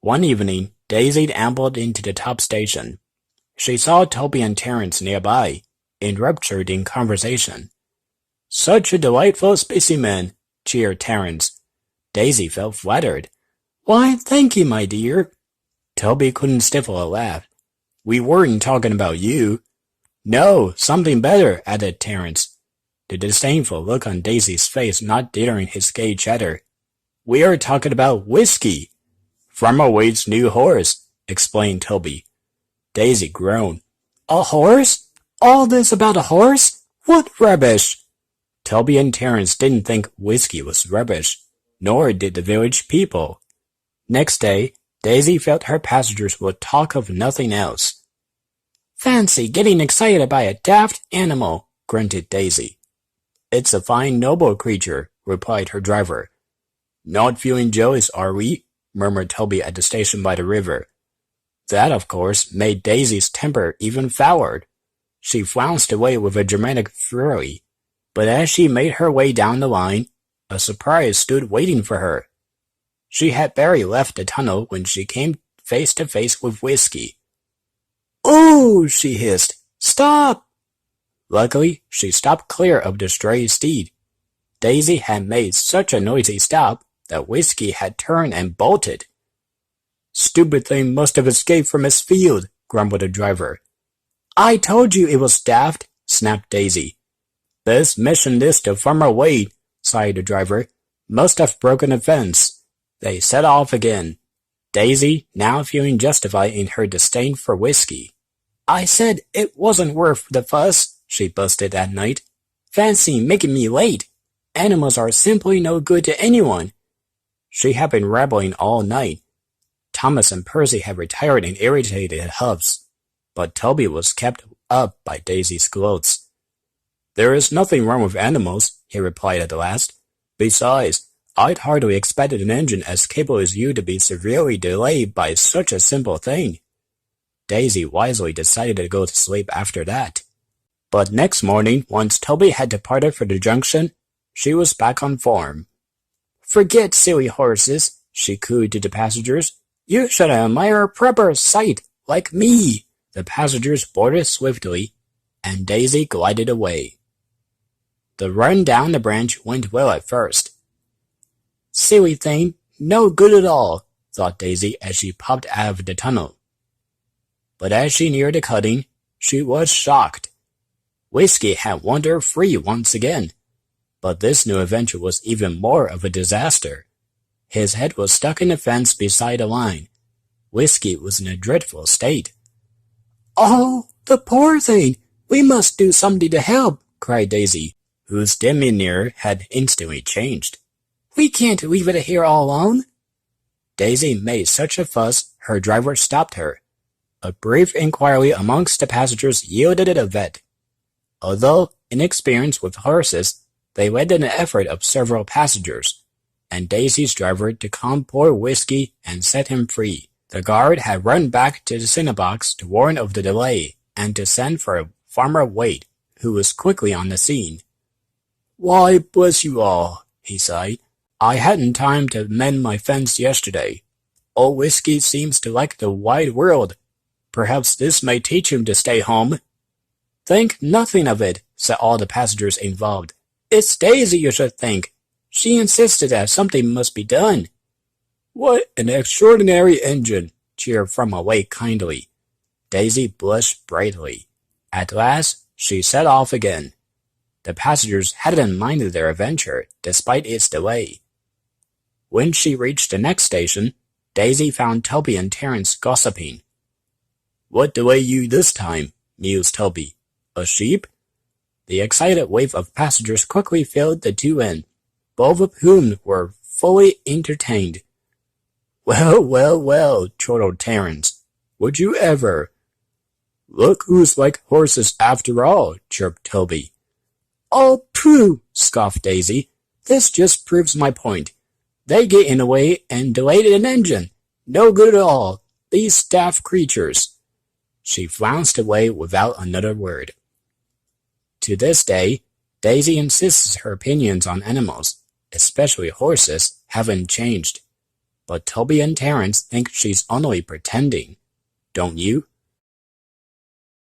One evening, Daisy ambled into the top station. She saw Toby and Terence nearby, enraptured in conversation. "Such a delightful specimen," cheered Terence. Daisy felt flattered. "Why, thank you, my dear." Toby couldn't stifle a laugh. "We weren't talking about you." "No, something better," added Terence, the disdainful look on Daisy's face not deterring his gay chatter. "We are talking about Whisky." "Farmer Wade's new horse," explained Toby. Daisy groaned. "A horse? All this about a horse? What rubbish!" Toby and Terence didn't think Whisky was rubbish, nor did the village people. Next day, Daisy felt her passengers would talk of nothing else. "Fancy getting excited by a daft animal," grunted Daisy. "It's a fine, noble creature," replied her driver. "Not feeling jealous, are we?" murmured Toby at the station by the river. That, of course, made Daisy's temper even fouler. She flounced away with a dramatic fury, but as she made her way down the line, a surprise stood waiting for her. She had barely left the tunnel when she came face to face with Whisky. "Ooh!" she hissed. "Stop!" Luckily, she stopped clear of the stray steed. Daisy had made such a noisy stop that Whisky had turned and bolted. "Stupid thing must have escaped from its field," grumbled the driver. "I told you it was daft," snapped Daisy. "Best mention this to Farmer Wade," sighed the driver. "Must have broken the fence." They set off again, Daisy now feeling justified in her disdain for Whisky. "I said it wasn't worth the fuss," she busted that night. "Fancy making me late. Animals are simply no good to anyone." She had been rambling all night. Thomas and Percy had retired in irritated huffs, but Toby was kept up by Daisy's gloats. "There is nothing wrong with animals," he replied at last. "Besides, I'd hardly expected an engine as capable as you to be severely delayed by such a simple thing." Daisy wisely decided to go to sleep after that. But next morning, once Toby had departed for the junction, she was back on form. "Forget silly horses," she cooed to the passengers. "You should admire a proper sight, like me." The passengers boarded swiftly, and Daisy glided away. The run down the branch went well at first. "Silly thing, no good at all," thought Daisy as she popped out of the tunnel. But as she neared the cutting, she was shocked. Whisky had wandered free once again, but this new adventure was even more of a disaster. His head was stuck in the fence beside the line. Whisky was in a dreadful state. "Oh, the poor thing! We must do something to help," cried Daisy, whose demeanor had instantly changed. "We can't leave it here all alone." Daisy made such a fuss, her driver stopped her. A brief inquiry amongst the passengers yielded it a vet. Although inexperienced with horses, they led in the effort of several passengers, and Daisy's driver to calm poor Whisky and set him free. The guard had run back to the cinnabox to warn of the delay and to send for Farmer Wade, who was quickly on the scene. "Why, bless you all," he sighed. "I hadn't time to mend my fence yesterday. Old Whisky seems to like the wide world. Perhaps this may teach him to stay home." "Think nothing of it," said all the passengers involved. "It's Daisy you should think. She insisted that something must be done." "What an extraordinary engine," cheered Farmer Wade kindly. Daisy blushed brightly. At last, she set off again. The passengers hadn't minded their adventure, despite its delay. When she reached the next station, Daisy found Toby and Terence gossiping. "What delayed you this time?" mused Toby. "A sheep?" The excited wave of passengers quickly filled the two in, both of whom were fully entertained. "Well, well, well," chortled Terence. "Would you ever?" "Look who's like horses after all," chirped Toby. "Oh, pooh!" scoffed Daisy. "This just proves my point. They get in the way and delayed an engine. No good at all. These daft creatures." She flounced away without another word. To this day, Daisy insists her opinions on animals, especially horses, haven't changed. but Toby and Terence think she's only pretending. Don't you?